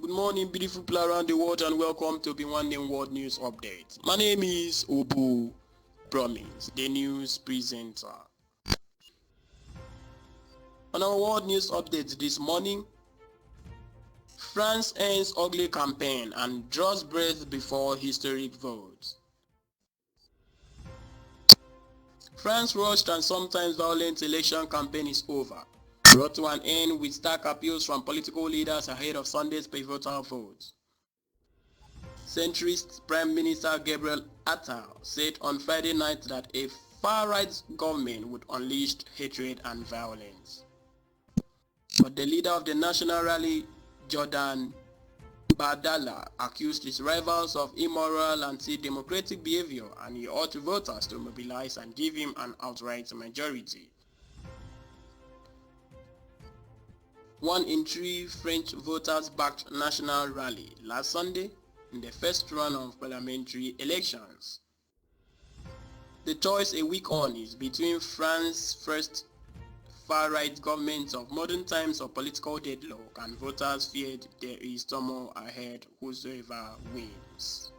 Good morning, beautiful people around the world, and welcome to Obinwannem World News Update. My name is Oboh Promise, the news presenter. On our World News Update this morning, France ends ugly campaign and draws breath before historic votes. France's rushed and sometimes violent election campaign is over, brought to an end with stark appeals from political leaders ahead of Sunday's pivotal vote. Centrist Prime Minister Gabriel Attal said on Friday night that a far-right government would unleash hatred and violence. But the leader of the National Rally, Jordan Bardella, accused his rivals of immoral anti-democratic behavior, and he urged voters to mobilize and give him an outright majority. 1 in 3 French voters backed National Rally last Sunday in the first round of parliamentary elections. The choice a week on is between France's first far-right government of modern times or political deadlock, and voters feared there is turmoil ahead whosoever wins.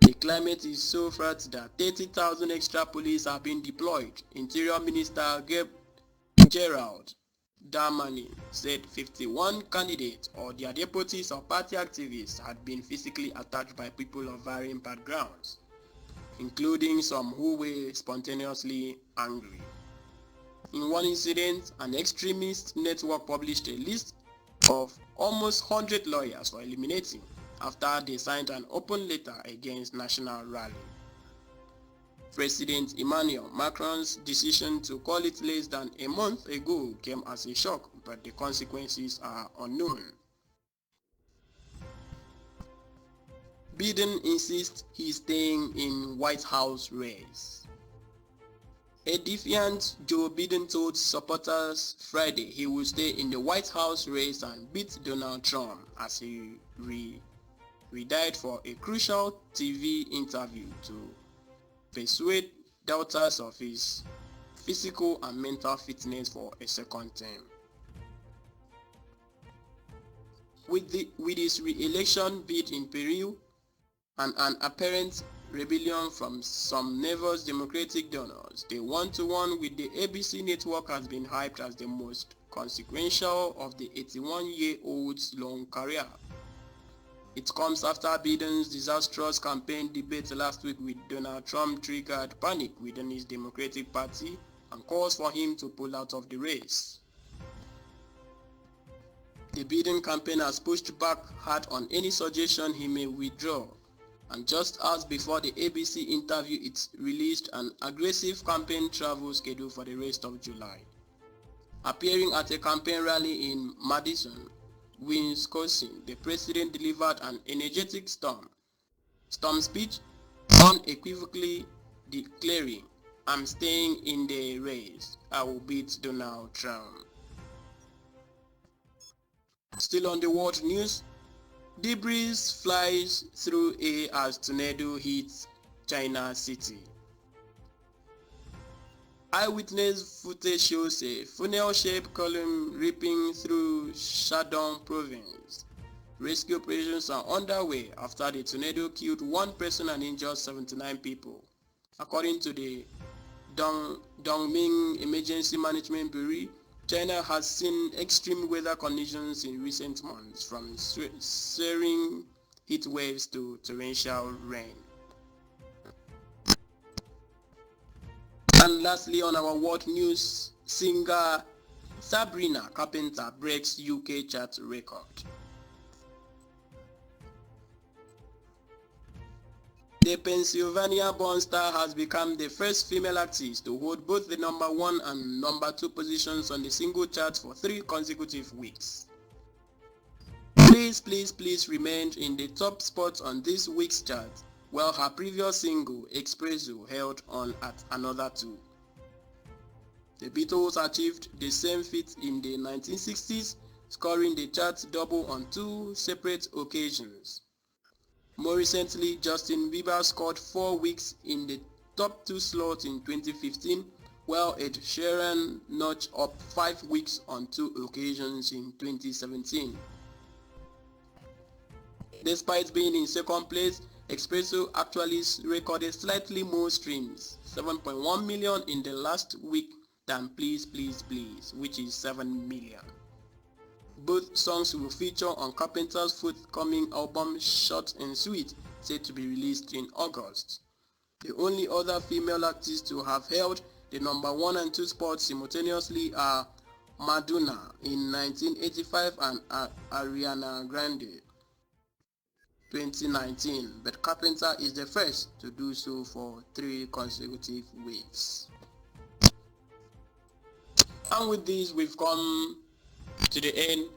The climate is so fraught that 30,000 extra police have been deployed. Interior Minister Gerald Darmanin said 51 candidates or their deputies or party activists had been physically attacked by people of varying backgrounds, including some who were spontaneously angry. In one incident, an extremist network published a list of almost 100 lawyers for eliminating after they signed an open letter against National Rally. President Emmanuel Macron's decision to call it less than a month ago came as a shock, but the consequences are unknown. Biden insists he's staying in White House race. A defiant Joe Biden told supporters Friday he will stay in the White House race and beat Donald Trump as he redired for a crucial TV interview to persuade doubters of his physical and mental fitness for a second term. With his re-election bid in peril and an apparent rebellion from some nervous Democratic donors, the one-to-one with the ABC network has been hyped as the most consequential of the 81-year-old's long career. It comes after Biden's disastrous campaign debate last week with Donald Trump triggered panic within his Democratic Party and calls for him to pull out of the race. The Biden campaign has pushed back hard on any suggestion he may withdraw, and just hours before the ABC interview, it released an aggressive campaign travel schedule for the rest of July. Appearing at a campaign rally in Madison, Wisconsin, the president delivered an energetic storm speech, unequivocally declaring, "I'm staying in the race. I will beat Donald Trump." Still on the world news, debris flies through air as tornado hits China city. Eyewitness footage shows a funnel-shaped column ripping through Shandong province. Rescue operations are underway after the tornado killed 1 person and injured 79 people. According to the Dongming Emergency Management Bureau, China has seen extreme weather conditions in recent months, from searing heat waves to torrential rain. And lastly, on our world news, singer Sabrina Carpenter breaks UK chart record. The Pennsylvania-born star has become the first female artist to hold both the number 1 and number 2 positions on the single chart for 3 consecutive weeks. Please remain in the top spot on this week's chart, while her previous single, Espresso, held on at another 2. The Beatles achieved the same feat in the 1960s, scoring the chart double on 2 separate occasions. More recently, Justin Bieber scored 4 weeks in the top 2 slot in 2015, while Ed Sheeran notched up 5 weeks on 2 occasions in 2017. Despite being in second place, Expresso actually recorded slightly more streams, 7.1 million in the last week than Please Please Please, which is 7 million. Both songs will feature on Carpenter's forthcoming album Short and Sweet, set to be released in August. The only other female artists to have held the number 1 and 2 spots simultaneously are Madonna in 1985 and Ariana Grande 2019, but Carpenter is the first to do so for 3 consecutive weeks. And with this, we've come to the end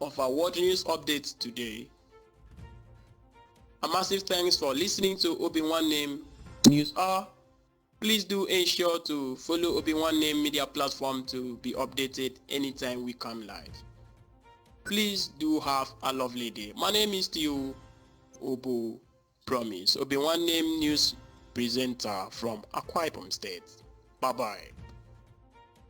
of our World News Update today. A massive thanks for listening to Obinwannem News Hour. Please do ensure to follow Obinwannem media platform to be updated anytime we come live. Please do have a lovely day. My name is still Oboh Promise, Obinwannem News presenter from Akwa-Ibom State. Bye-bye.